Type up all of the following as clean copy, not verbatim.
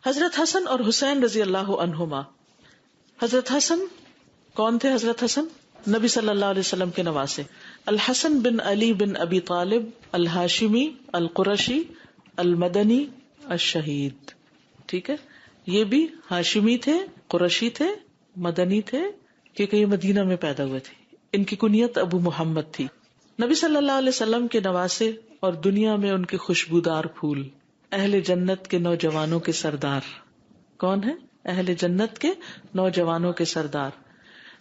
حضرت حسن اور حسین رضی اللہ عنہما. حضرت حسن کون تھے؟ حضرت حسن نبی صلی اللہ علیہ وسلم کے نواسے. الحسن بن علی بن ابی طالب الہاشمی القرشی المدنی الشہید. ٹھیک ہے، یہ بھی ہاشمی تھے، قرشی تھے، مدنی تھے، کیونکہ یہ مدینہ میں پیدا ہوئے تھے. ان کی کنیت ابو محمد تھی. نبی صلی اللہ علیہ وسلم کے نواسے اور دنیا میں ان کے خوشبودار پھول. اہل جنت کے نوجوانوں کے سردار. کون ہے؟ اہل جنت کے نوجوانوں کے سردار.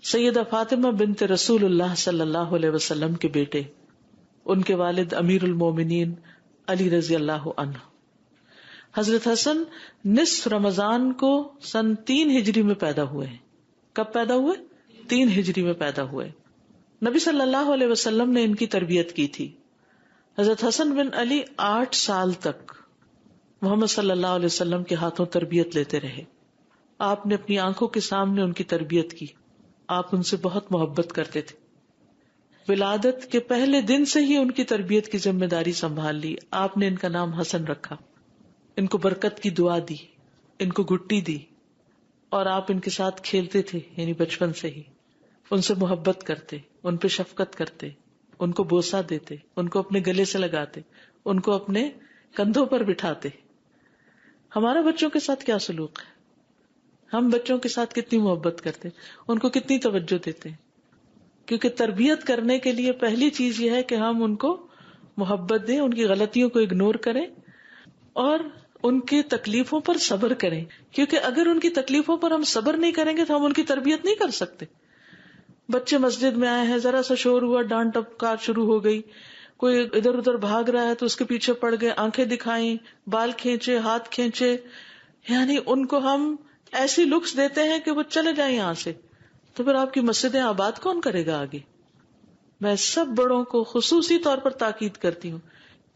سیدہ فاطمہ بنت رسول اللہ صلی اللہ علیہ وسلم کے بیٹے. ان کے والد امیر المومنین علی رضی اللہ عنہ. حضرت حسن نصف رمضان کو سن 3 ہجری میں پیدا ہوئے. کب پیدا ہوئے؟ 3 ہجری میں پیدا ہوئے. نبی صلی اللہ علیہ وسلم نے ان کی تربیت کی تھی. حضرت حسن بن علی 8 سال تک محمد صلی اللہ علیہ وسلم کے ہاتھوں تربیت لیتے رہے. آپ نے اپنی آنکھوں کے سامنے ان کی تربیت کی. آپ ان سے بہت محبت کرتے تھے. ولادت کے پہلے دن سے ہی ان کی تربیت کی ذمہ داری سنبھال لی. آپ نے ان کا نام حسن رکھا. ان کو برکت کی دعا دی، ان کو گٹی دی، اور آپ ان کے ساتھ کھیلتے تھے. یعنی بچپن سے ہی ان سے محبت کرتے، ان پہ شفقت کرتے، ان کو بوسہ دیتے، ان کو اپنے گلے سے لگاتے، ان کو اپنے کندھوں پر بٹھاتے. ہمارا بچوں کے ساتھ کیا سلوک ہے؟ ہم بچوں کے ساتھ کتنی محبت کرتے، ان کو کتنی توجہ دیتے ہیں. کیونکہ تربیت کرنے کے لیے پہلی چیز یہ ہے کہ ہم ان کو محبت دیں، ان کی غلطیوں کو اگنور کریں اور ان کی تکلیفوں پر صبر کریں. کیونکہ اگر ان کی تکلیفوں پر ہم صبر نہیں کریں گے تو ہم ان کی تربیت نہیں کر سکتے. بچے مسجد میں آئے ہیں، ذرا سا شور ہوا، ڈانٹ ٹپکار شروع ہو گئی، کوئی ادھر ادھر بھاگ رہا ہے تو اس کے پیچھے پڑ گئے، آنکھیں دکھائیں، بال کھینچے، ہاتھ کھینچے، یعنی ان کو ہم ایسی لکس دیتے ہیں کہ وہ چلے جائیں یہاں سے. تو پھر آپ کی مسجدیں آباد کون کرے گا آگے؟ میں سب بڑوں کو خصوصی طور پر تاکید کرتی ہوں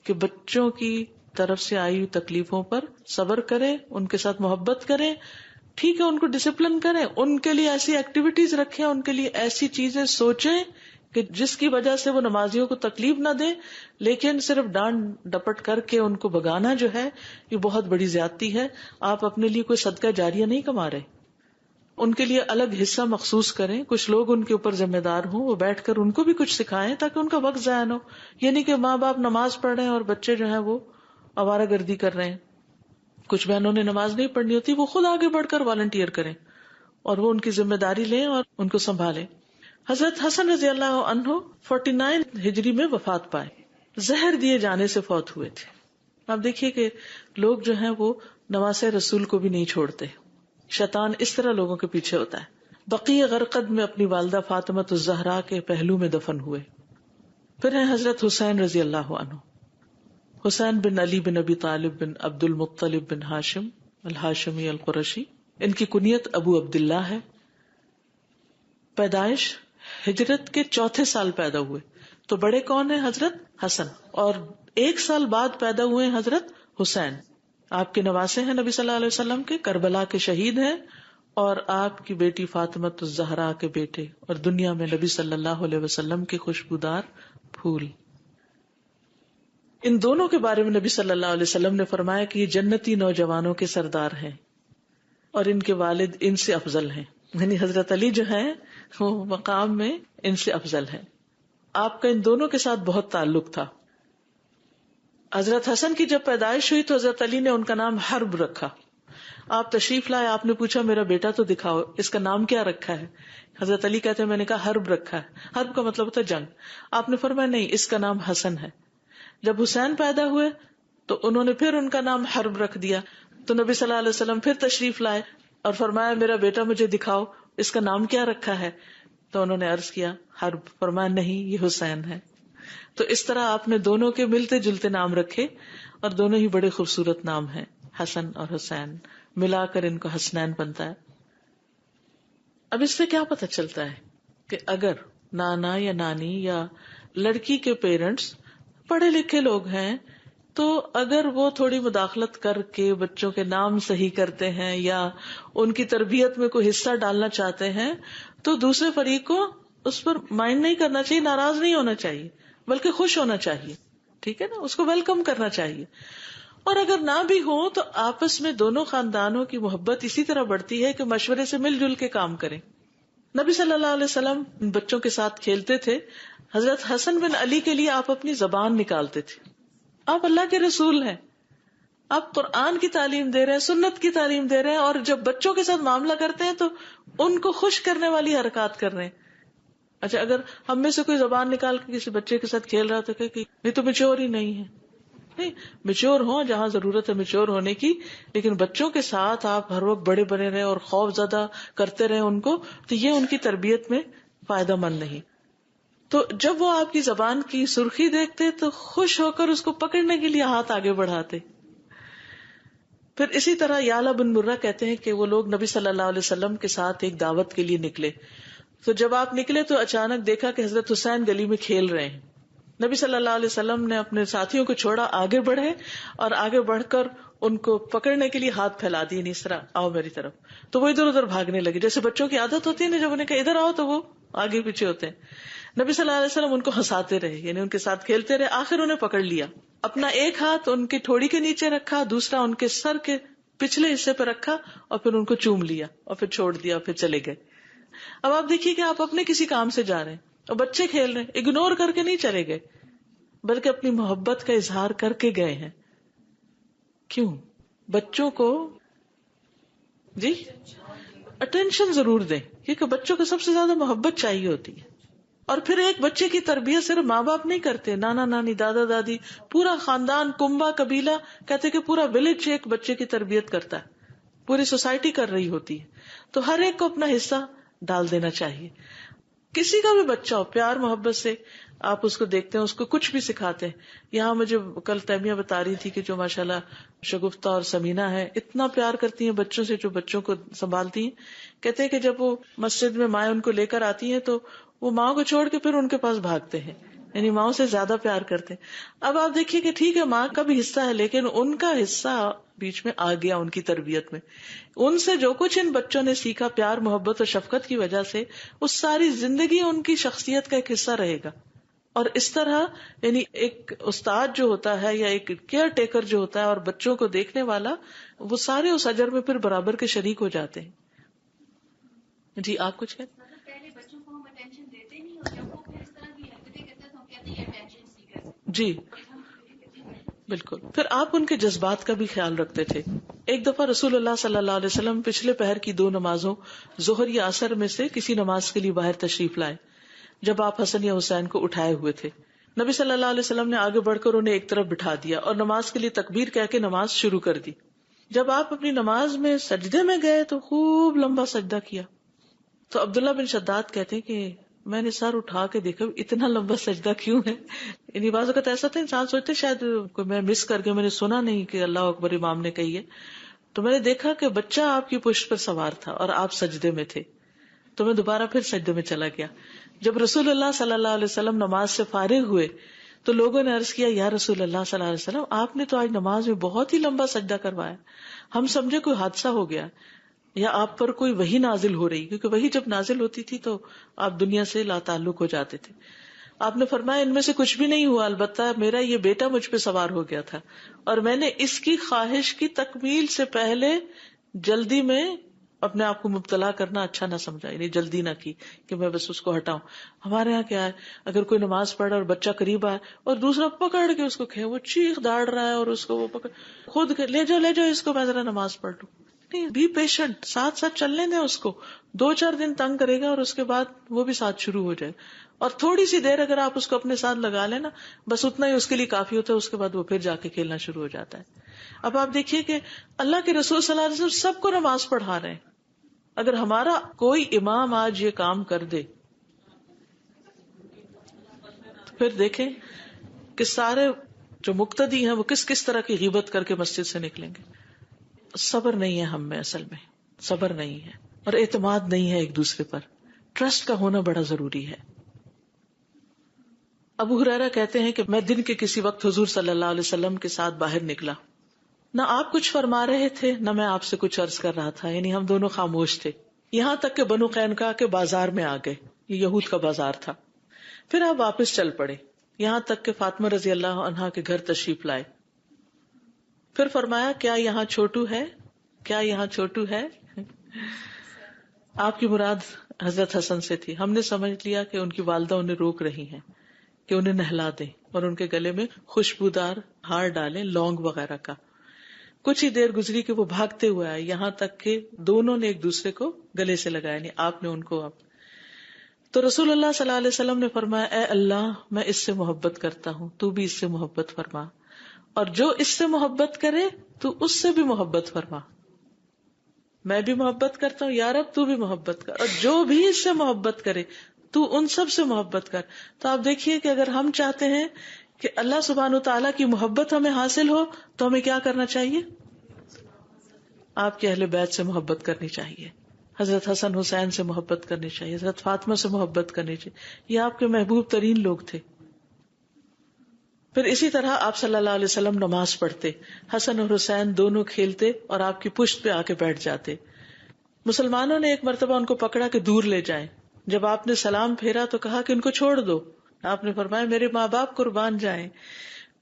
کہ بچوں کی طرف سے آئی ہوئی تکلیفوں پر صبر کریں، ان کے ساتھ محبت کریں. ٹھیک ہے، ان کو ڈسپلن کریں، ان کے لیے ایسی ایکٹیویٹیز رکھیں، ان کے لیے ایسی چیزیں سوچیں کہ جس کی وجہ سے وہ نمازیوں کو تکلیف نہ دیں. لیکن صرف ڈانٹ ڈپٹ کر کے ان کو بگانا جو ہے یہ بہت بڑی زیادتی ہے. آپ اپنے لیے کوئی صدقہ جاریہ نہیں کما رہے. ان کے لیے الگ حصہ مخصوص کریں. کچھ لوگ ان کے اوپر ذمہ دار ہوں، وہ بیٹھ کر ان کو بھی کچھ سکھائیں تاکہ ان کا وقت ضائع نہ ہو. یہ نہیں کہ ماں باپ نماز پڑھ رہے ہیں اور بچے جو ہیں وہ آوارہ گردی کر رہے ہیں. کچھ بہنوں نے نماز نہیں پڑھنی ہوتی، وہ خود آگے بڑھ کر والنٹیئر کریں اور وہ ان کی ذمہ داری لیں اور ان کو سنبھالیں. حضرت حسن رضی اللہ عنہ 49 ہجری میں وفات پائے. زہر دیے جانے سے فوت ہوئے تھے. آپ دیکھیے کہ لوگ جو ہیں وہ نواسے رسول کو بھی نہیں چھوڑتے. شیطان اس طرح لوگوں کے پیچھے ہوتا ہے. بقیع غرقد میں اپنی والدہ فاطمۃ الزہرا کے پہلو میں دفن ہوئے. پھر ہیں حضرت حسین رضی اللہ عنہ. حسین بن علی بن ابی طالب بن عبد المطلب بن ہاشم الہاشمی القرشی. ان کی کنیت ابو عبداللہ ہے. پیدائش ہجرت کے 4تھے سال پیدا ہوئے. تو بڑے کون ہیں؟ حضرت حسن. اور 1 سال بعد پیدا ہوئے حضرت حسین. آپ کے نواسے ہیں نبی صلی اللہ علیہ وسلم کے، کربلا کے شہید ہیں، اور آپ کی بیٹی فاطمۃ الزہرا کے بیٹے، اور دنیا میں نبی صلی اللہ علیہ وسلم کے خوشبودار پھول. ان دونوں کے بارے میں نبی صلی اللہ علیہ وسلم نے فرمایا کہ یہ جنتی نوجوانوں کے سردار ہیں اور ان کے والد ان سے افضل ہیں. یعنی حضرت علی جو ہیں وہ مقام میں ان سے افضل ہیں. آپ کا ان دونوں کے ساتھ بہت تعلق تھا. حضرت حسن کی جب پیدائش ہوئی تو حضرت علی نے ان کا نام حرب رکھا. آپ تشریف لائے، آپ نے پوچھا میرا بیٹا تو دکھاؤ، اس کا نام کیا رکھا ہے؟ حضرت علی کہتے ہیں میں نے کہا حرب رکھا ہے. حرب کا مطلب ہوتا ہے جنگ. آپ نے فرمایا نہیں، اس کا نام حسن ہے. جب حسین پیدا ہوئے تو انہوں نے پھر ان کا نام حرب رکھ دیا. تو نبی صلی اللہ علیہ وسلم پھر تشریف لائے اور فرمایا میرا بیٹا مجھے دکھاؤ، اس کا نام کیا رکھا ہے؟ تو انہوں نے عرض کیا حرب. فرمایا نہیں، یہ حسین ہے. تو اس طرح آپ نے دونوں کے ملتے جلتے نام رکھے اور دونوں ہی بڑے خوبصورت نام ہیں، حسن اور حسین. ملا کر ان کو حسنین بنتا ہے. اب اس سے کیا پتہ چلتا ہے کہ اگر نانا یا نانی یا لڑکی کے پیرنٹس پڑھے لکھے لوگ ہیں تو اگر وہ تھوڑی مداخلت کر کے بچوں کے نام صحیح کرتے ہیں یا ان کی تربیت میں کوئی حصہ ڈالنا چاہتے ہیں تو دوسرے فریق کو اس پر مائنڈ نہیں کرنا چاہیے، ناراض نہیں ہونا چاہیے، بلکہ خوش ہونا چاہیے. ٹھیک ہے نا، اس کو ویلکم کرنا چاہیے. اور اگر نہ بھی ہو تو آپس میں دونوں خاندانوں کی محبت اسی طرح بڑھتی ہے کہ مشورے سے مل جل کے کام کریں. نبی صلی اللہ علیہ وسلم بچوں کے ساتھ کھیلتے تھے. حضرت حسن بن علی کے لیے آپ اپنی زبان نکالتے تھے. آپ اللہ کے رسول ہیں, آپ قرآن کی تعلیم دے رہے ہیں, سنت کی تعلیم دے رہے ہیں, اور جب بچوں کے ساتھ معاملہ کرتے ہیں تو ان کو خوش کرنے والی حرکات کر رہے ہیں. اچھا, اگر ہم میں سے کوئی زبان نکال کے کسی بچے کے ساتھ کھیل رہا تو کہ یہ تو میچور ہی نہیں ہے. نہیں, میچور ہوں جہاں ضرورت ہے میچور ہونے کی, لیکن بچوں کے ساتھ آپ ہر وقت بڑے بنے رہے اور خوف زدہ کرتے رہے ان کو, تو یہ ان کی تربیت میں فائدہ مند نہیں. تو جب وہ آپ کی زبان کی سرخی دیکھتے تو خوش ہو کر اس کو پکڑنے کے لیے ہاتھ آگے بڑھاتے. پھر اسی طرح یعلا بن مرہ کہتے ہیں کہ وہ لوگ نبی صلی اللہ علیہ وسلم کے ساتھ ایک دعوت کے لیے نکلے. تو جب آپ نکلے تو اچانک دیکھا کہ حضرت حسین گلی میں کھیل رہے ہیں. نبی صلی اللہ علیہ وسلم نے اپنے ساتھیوں کو چھوڑا, آگے بڑھے اور آگے بڑھ کر ان کو پکڑنے کے لیے ہاتھ پھیلا دیے, نہیں اس طرح آؤ میری طرف. تو وہ ادھر ادھر بھاگنے لگے, جیسے بچوں کی عادت ہوتی ہے نا, جب انہیں کہا ادھر آؤ تو وہ آگے پیچھے ہوتے ہیں. نبی صلی اللہ علیہ وسلم ان کو ہنساتے رہے, یعنی ان کے ساتھ کھیلتے رہے. آخر انہیں پکڑ لیا, اپنا ایک ہاتھ ان کی ٹھوڑی کے نیچے رکھا, دوسرا ان کے سر کے پچھلے حصے پہ رکھا, اور پھر ان کو چوم لیا اور پھر چھوڑ دیا اور پھر چلے گئے. اب آپ دیکھیے کہ آپ اپنے کسی کام سے جا رہے ہیں اور بچے کھیل رہے ہیں, اگنور کر کے نہیں چلے گئے بلکہ اپنی محبت کا اظہار کر کے گئے ہیں. کیوں؟ بچوں کو جی اٹینشن ضرور دیں, کیونکہ بچوں کو سب سے زیادہ محبت چاہیے ہوتی ہے. اور پھر ایک بچے کی تربیت صرف ماں باپ نہیں کرتے, نانا نانی, دادا دادی, پورا خاندان, کنبا, قبیلہ, کہتے کہ پورا ولیج ایک بچے کی تربیت کرتا ہے, پوری سوسائٹی کر رہی ہوتی ہے. تو ہر ایک کو اپنا حصہ ڈال دینا چاہیے. کسی کا بھی بچہ ہو, پیار محبت سے آپ اس کو دیکھتے ہیں, اس کو کچھ بھی سکھاتے ہیں. یہاں مجھے کل تیمیہ بتا رہی تھی کہ جو ماشاءاللہ شگفتہ اور سمینہ ہے, اتنا پیار کرتی ہیں بچوں سے, جو بچوں کو سنبھالتی ہیں. کہتے ہیں کہ جب وہ مسجد میں مائیں ان کو لے کر آتی ہیں تو وہ ماں کو چھوڑ کے پھر ان کے پاس بھاگتے ہیں, یعنی ماں سے زیادہ پیار کرتے ہیں. اب آپ دیکھیے کہ ٹھیک ہے ماں کا بھی حصہ ہے, لیکن ان کا حصہ بیچ میں آ گیا ان کی تربیت میں. ان سے جو کچھ ان بچوں نے سیکھا پیار محبت اور شفقت کی وجہ سے, اس ساری زندگی ان کی شخصیت کا ایک حصہ رہے گا. اور اس طرح یعنی ایک استاد جو ہوتا ہے یا ایک کیئر ٹیکر جو ہوتا ہے اور بچوں کو دیکھنے والا, وہ سارے اس اجر میں پھر برابر کے شریک ہو جاتے ہیں. جی آپ کچھ کہتے ہیں؟ پہلے بچوں کو ہم اٹینشن دیتے نہیں, اور جب وہ پھر اس طرح کی حرکتیں کرتے ہیں تو ہم کہتے ہیں یہ اٹینشن سیکر. جی بالکل. پھر آپ ان کے جذبات کا بھی خیال رکھتے تھے. ایک دفعہ رسول اللہ صلی اللہ علیہ وسلم پچھلے پہر کی 2 نمازوں ظہر یا عصر میں سے کسی نماز کے لیے باہر تشریف لائے, جب آپ حسن یا حسین کو اٹھائے ہوئے تھے. نبی صلی اللہ علیہ وسلم نے آگے بڑھ کر انہیں ایک طرف بٹھا دیا اور نماز کے لیے تکبیر کہہ کے نماز شروع کر دی. جب آپ اپنی نماز میں سجدے میں گئے تو خوب لمبا سجدہ کیا. تو عبداللہ بن شداد کہتے ہیں کہ میں نے سر اٹھا کے دیکھا اتنا لمبا سجدہ کیوں ہے. یعنی بعض اوقات ایسا تھا انسان سوچتے شاید کوئی میں مس کر کے میں نے سنا نہیں کہ اللہ اکبر امام نے کہی ہے. تو میں نے دیکھا کہ بچہ آپ کی پشت پر سوار تھا اور آپ سجدے میں تھے, تو میں دوبارہ پھر سجدے میں چلا گیا. جب رسول اللہ صلی اللہ علیہ وسلم نماز سے فارغ ہوئے تو لوگوں نے عرض کیا, یا رسول اللہ صلی اللہ علیہ وسلم آپ نے تو آج نماز میں بہت ہی لمبا سجدہ کروایا, ہم سمجھے کوئی حادثہ ہو گیا یا آپ پر کوئی وحی نازل ہو رہی, کیونکہ وحی جب نازل ہوتی تھی تو آپ دنیا سے لا تعلق ہو جاتے تھے. آپ نے فرمایا ان میں سے کچھ بھی نہیں ہوا, البتہ میرا یہ بیٹا مجھ پہ سوار ہو گیا تھا اور میں نے اس کی خواہش کی تکمیل سے پہلے جلدی میں اپنے آپ کو مبتلا کرنا اچھا نہ سمجھا, یعنی جلدی نہ کی کہ میں بس اس کو ہٹاؤں. ہمارے ہاں کیا ہے, اگر کوئی نماز پڑھ اور بچہ قریب آئے اور دوسرا پکڑ کے اس کو کھے, وہ چیخ داڑ رہا ہے اور اس کو وہ پکڑ خود لے جاؤ اس کو, میں ذرا نماز پڑھ لوں. نہیں, بی پیشنٹ, ساتھ ساتھ چلنے دیں اس کو. 2-4 دن تنگ کرے گا اور اس کے بعد وہ بھی ساتھ شروع ہو جائے. اور تھوڑی سی دیر اگر آپ اس کو اپنے ساتھ لگا لیں نا, بس اتنا ہی اس کے لیے کافی ہوتا ہے, اس کے بعد وہ پھر جا کے کھیلنا شروع ہو جاتا ہے. اب آپ دیکھیے کہ اللہ کے رسول صلی اللہ علیہ وسلم سب کو نماز پڑھا رہے ہیں. اگر ہمارا کوئی امام آج یہ کام کر دے تو پھر دیکھیں کہ سارے جو مقتدی ہیں وہ کس کس طرح کی غیبت کر کے مسجد سے نکلیں گے. صبر نہیں ہے ہم میں, اصل میں صبر نہیں ہے اور اعتماد نہیں ہے ایک دوسرے پر. ٹرسٹ کا ہونا بڑا ضروری ہے. ابو ہریرہ کہتے ہیں کہ میں دن کے کسی وقت حضور صلی اللہ علیہ وسلم کے ساتھ باہر نکلا, نہ آپ کچھ فرما رہے تھے نہ میں آپ سے کچھ عرض کر رہا تھا, یعنی ہم دونوں خاموش تھے, یہاں تک کہ بنو قینقاع کے بازار میں آ گئے, یہ یہود کا بازار تھا. پھر آپ واپس چل پڑے, یہاں تک کہ فاطمہ رضی اللہ عنہا کے گھر تشریف لائے. پھر فرمایا کیا یہاں چھوٹو ہے، کیا یہاں چھوٹو ہے؟ آپ کی مراد حضرت حسن سے تھی. ہم نے سمجھ لیا کہ ان کی والدہ انہیں روک رہی ہیں کہ انہیں نہلا دیں اور ان کے گلے میں خوشبودار ہار ڈالیں، لونگ وغیرہ کا. کچھ ہی دیر گزری کہ وہ بھاگتے ہوئے آئے، یہاں تک کہ دونوں نے ایک دوسرے کو گلے سے لگایا، یعنی آپ نے ان کو. تو رسول اللہ صلی اللہ علیہ وسلم نے فرمایا اے اللہ میں اس سے محبت کرتا ہوں، تو بھی اس سے محبت فرما، اور جو اس سے محبت کرے تو اس سے بھی محبت فرما. میں بھی محبت کرتا ہوں یا رب، تو بھی محبت کر، اور جو بھی اس سے محبت کرے تو ان سب سے محبت کر. تو آپ دیکھیے کہ اگر ہم چاہتے ہیں کہ اللہ سبحانہ و تعالیٰ کی محبت ہمیں حاصل ہو تو ہمیں کیا کرنا چاہیے؟ آپ کے اہل بیت سے محبت کرنی چاہیے، حضرت حسن حسین سے محبت کرنی چاہیے، حضرت فاطمہ سے محبت کرنی چاہیے. یہ آپ کے محبوب ترین لوگ تھے. پھر اسی طرح آپ صلی اللہ علیہ وسلم نماز پڑھتے، حسن اور حسین دونوں کھیلتے اور آپ کی پشت پہ آ کے بیٹھ جاتے. مسلمانوں نے ایک مرتبہ ان کو پکڑا کہ دور لے جائیں. جب آپ نے سلام پھیرا تو کہا کہ ان کو چھوڑ دو. آپ نے فرمایا میرے ماں باپ قربان جائیں،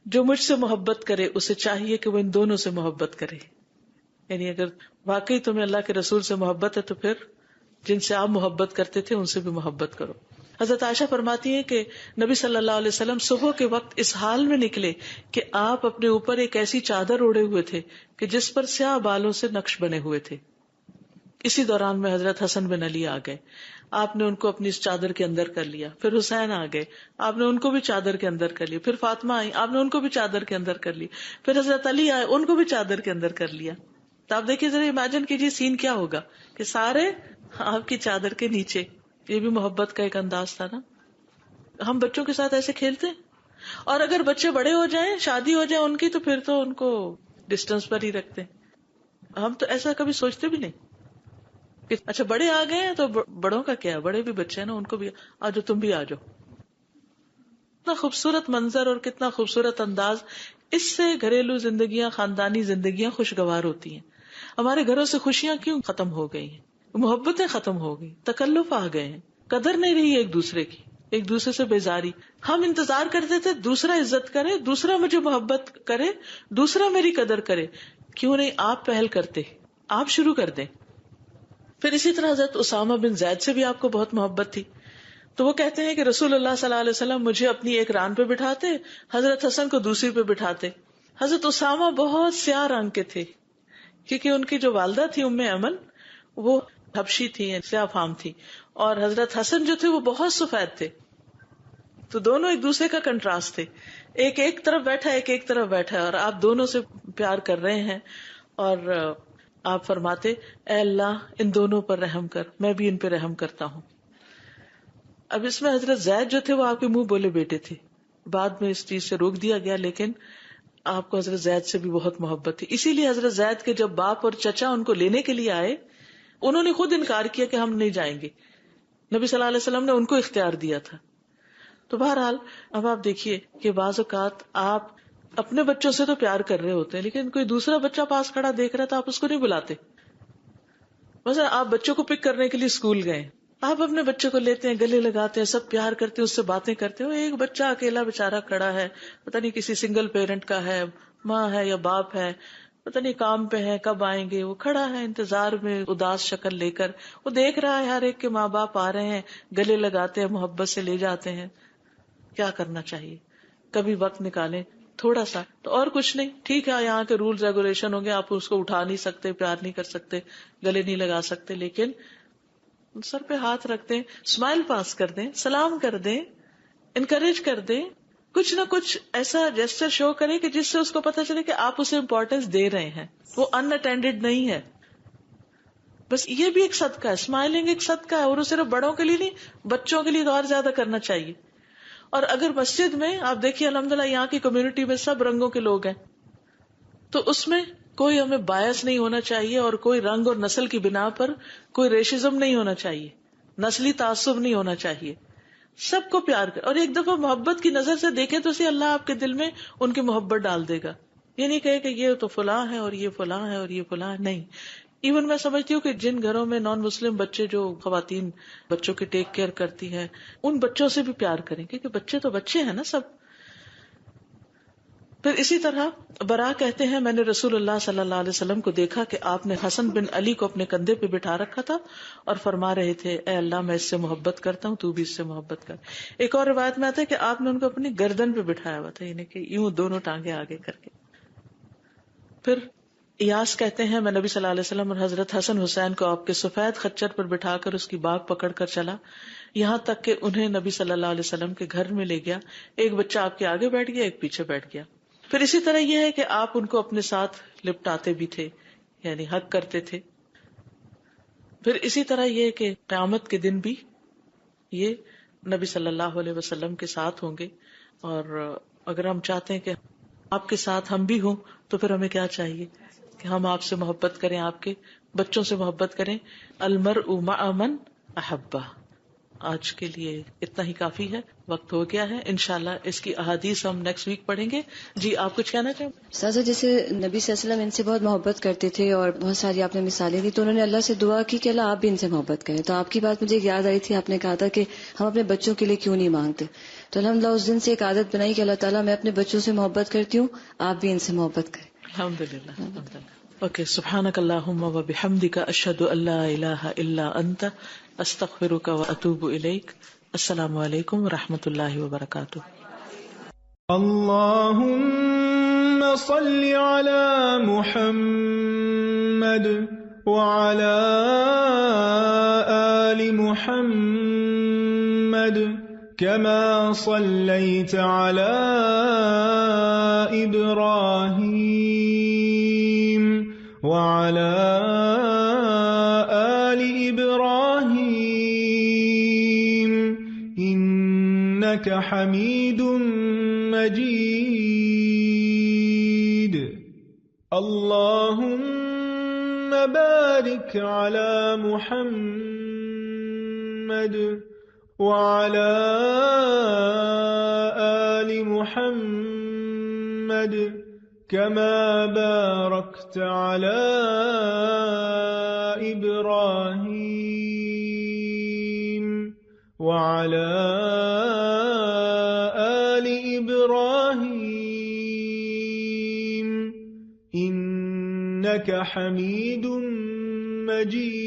جو مجھ سے محبت کرے اسے چاہیے کہ وہ ان دونوں سے محبت کرے. یعنی اگر واقعی تمہیں اللہ کے رسول سے محبت ہے تو پھر جن سے آپ محبت کرتے تھے ان سے بھی محبت کرو. حضرت عائشہ فرماتی ہیں کہ نبی صلی اللہ علیہ وسلم صبح کے وقت اس حال میں نکلے کہ آپ اپنے اوپر ایک ایسی چادر اوڑے ہوئے تھے کہ جس پر سیاہ بالوں سے نقش بنے ہوئے تھے. اسی دوران میں حضرت حسن بن علی آ گئے، آپ نے ان کو اپنی اس چادر کے اندر کر لیا. پھر حسین آ گئے، آپ نے ان کو بھی چادر کے اندر کر لیا. پھر فاطمہ آئی، آپ نے ان کو بھی چادر کے اندر کر لی. پھر حضرت علی آئے، ان کو بھی چادر کے اندر کر لیا. تو آپ دیکھیے ذرا امیجن کیجیے سین کیا ہوگا کہ سارے آپ کی چادر کے نیچے. یہ بھی محبت کا ایک انداز تھا نا. ہم بچوں کے ساتھ ایسے کھیلتے ہیں، اور اگر بچے بڑے ہو جائیں، شادی ہو جائے ان کی، تو پھر تو ان کو ڈسٹینس پر ہی رکھتے ہیں. ہم تو ایسا کبھی سوچتے بھی نہیں کہ اچھا بڑے آ گئے ہیں تو بڑوں کا کیا، بڑے بھی بچے ہیں نا، ان کو بھی آجو، تم بھی آجو. کتنا خوبصورت منظر اور کتنا خوبصورت انداز. اس سے گھریلو زندگیاں، خاندانی زندگیاں خوشگوار ہوتی ہیں. ہمارے گھروں سے خوشیاں کیوں ختم ہو گئی ہیں؟ محبتیں ختم ہو گئی، تکلف آ گئے ہیں، قدر نہیں رہی ایک دوسرے کی، ایک دوسرے سے بیزاری. ہم انتظار کرتے تھے دوسرا عزت کرے، دوسرا مجھے محبت کرے، دوسرا میری قدر کرے. کیوں نہیں آپ پہل کرتے، آپ شروع کر دیں. پھر اسی طرح حضرت اسامہ بن زید سے بھی آپ کو بہت محبت تھی. تو وہ کہتے ہیں کہ رسول اللہ صلی اللہ علیہ وسلم مجھے اپنی ایک ران پہ بٹھاتے، حضرت حسن کو دوسری پہ بٹھاتے. حضرت اسامہ بہت سیاہ رنگ کے تھے کیونکہ ان کی جو والدہ تھی ام ایمن وہ حبشی تھی، سیاہ فام تھی، اور حضرت حسن جو تھے وہ بہت سفید تھے. تو دونوں ایک دوسرے کا کنٹراسٹ تھے، ایک طرف بیٹھا ایک طرف بیٹھا، اور آپ دونوں سے پیار کر رہے ہیں. اور آپ فرماتے اے اللہ ان دونوں پر رحم کر، میں بھی ان پہ رحم کرتا ہوں. اب اس میں حضرت زید جو تھے وہ آپ کے منہ بولے بیٹے تھے، بعد میں اس چیز سے روک دیا گیا، لیکن آپ کو حضرت زید سے بھی بہت محبت تھی. اسی لیے حضرت زید کے جب باپ اور چچا ان کو لینے کے لیے آئے، انہوں نے خود انکار کیا کہ ہم نہیں جائیں گے. نبی صلی اللہ علیہ وسلم نے ان کو اختیار دیا تھا. تو بہرحال اب آپ دیکھیے کہ بعض اوقات آپ اپنے بچوں سے تو پیار کر رہے ہوتے ہیں، لیکن کوئی دوسرا بچہ پاس کھڑا دیکھ رہا تو آپ اس کو نہیں بلاتے. مثلا آپ بچوں کو پک کرنے کے لیے اسکول گئے، آپ اپنے بچے کو لیتے ہیں، گلے لگاتے ہیں، سب پیار کرتے ہیں، اس سے باتیں کرتے ہیں. ایک بچہ اکیلا بےچارا کھڑا ہے، پتہ نہیں کسی سنگل پیرنٹ کا ہے، ماں ہے یا باپ ہے، پتہ نہیں کام پہ ہے، کب آئیں گے. وہ کھڑا ہے انتظار میں اداس شکل لے کر، وہ دیکھ رہا ہے ہر ایک کے ماں باپ آ رہے ہیں، گلے لگاتے ہیں، محبت سے لے جاتے ہیں. کیا کرنا چاہیے؟ کبھی وقت نکالیں تھوڑا سا، تو اور کچھ نہیں. ٹھیک ہے یہاں کے رولز ریگولیشن ہوں گے، آپ اس کو اٹھا نہیں سکتے، پیار نہیں کر سکتے، گلے نہیں لگا سکتے، لیکن سر پہ ہاتھ رکھ دیں، اسمائل پاس کر دیں، سلام کر دیں، انکریج کر دیں. کچھ نہ کچھ ایسا جیسچر شو کریں کہ جس سے اس کو پتہ چلے کہ آپ اسے امپورٹینس دے رہے ہیں، وہ ان اٹینڈیڈ نہیں ہے. بس یہ بھی ایک صدقہ ہے، اسمائلنگ ایک صدقہ ہے، اور وہ صرف بڑوں کے لیے نہیں، بچوں کے لیے تو اور زیادہ کرنا چاہیے. اور اگر مسجد میں آپ دیکھیے الحمدللہ یہاں کی کمیونٹی میں سب رنگوں کے لوگ ہیں، تو اس میں کوئی ہمیں باعث نہیں ہونا چاہیے، اور کوئی رنگ اور نسل کی بنا پر کوئی ریشزم نہیں ہونا چاہیے، نسلی تعصب نہیں ہونا چاہیے. سب کو پیار کر، اور ایک دفعہ محبت کی نظر سے دیکھیں تو اسے اللہ آپ کے دل میں ان کی محبت ڈال دے گا. یہ نہیں کہے کہ یہ تو فلاں ہے اور یہ فلاں ہے اور یہ فلاں ہے، نہیں. ایون میں سمجھتی ہوں کہ جن گھروں میں نان مسلم بچے، جو خواتین بچوں کی ٹیک کیئر کرتی ہیں، ان بچوں سے بھی پیار کریں، کیونکہ بچے تو بچے ہیں نا سب. پھر اسی طرح برا کہتے ہیں میں نے رسول اللہ صلی اللہ علیہ وسلم کو دیکھا کہ آپ نے حسن بن علی کو اپنے کندھے پہ بٹھا رکھا تھا اور فرما رہے تھے اے اللہ میں اس سے محبت کرتا ہوں تو بھی اس سے محبت کر. ایک اور روایت میں آتا ہے کہ آپ نے ان کو اپنی گردن پہ بٹھایا ہوا تھا، یعنی کہ یوں دونوں ٹانگیں آگے کر کے. پھر ایاس کہتے ہیں میں نبی صلی اللہ علیہ وسلم اور حضرت حسن حسین کو آپ کے سفید خچر پر بٹھا کر اس کی باگ پکڑ کر چلا، یہاں تک کہ انہیں نبی صلی اللہ علیہ وسلم کے گھر میں لے گیا. ایک بچہ آپ کے آگے بیٹھ گیا، ایک پیچھے بیٹھ گیا. پھر اسی طرح یہ ہے کہ آپ ان کو اپنے ساتھ لپٹاتے بھی تھے، یعنی حق کرتے تھے. پھر اسی طرح یہ کہ قیامت کے دن بھی یہ نبی صلی اللہ علیہ وسلم کے ساتھ ہوں گے. اور اگر ہم چاہتے ہیں کہ آپ کے ساتھ ہم بھی ہوں تو پھر ہمیں کیا چاہیے کہ ہم آپ سے محبت کریں، آپ کے بچوں سے محبت کریں. المرء مع من احبہ. آج کے لیے اتنا ہی کافی ہے، وقت ہو گیا ہے. انشاءاللہ اس کی احادیث ہم نیکسٹ ویک پڑھیں گے. جی آپ کچھ کہنا چاہیں؟ سازا جیسے نبی صلی اللہ علیہ وسلم ان سے بہت محبت کرتے تھے اور بہت ساری آپ نے مثالیں دی، تو انہوں نے اللہ سے دعا کی کہ اللہ آپ بھی ان سے محبت کریں. تو آپ کی بات مجھے یاد آئی تھی، آپ نے کہا تھا کہ ہم اپنے بچوں کے لیے کیوں نہیں مانگتے. تو الحمدللہ اس دن سے ایک عادت بنائی کہ اللہ تعالیٰ میں اپنے بچوں سے محبت کرتی ہوں، آپ بھی ان سے محبت کریں. الحمدللہ. اوکے، سبحانک اللہم و بحمدک، اشہد ان لا الہ الا انت، استغفرک و اتوب الیک. السلام علیکم و رحمۃ اللہ وبرکاتہ. اللهم صل على محمد وعلى آل محمد كما صليت على إبراهيم وعلى آل إبراهيم إنك حميد مجيد. اللهم بارك على محمد وعلى آل محمد كما باركت على إبراهيم وعلى آل إبراهيم إنك حميد مجيد.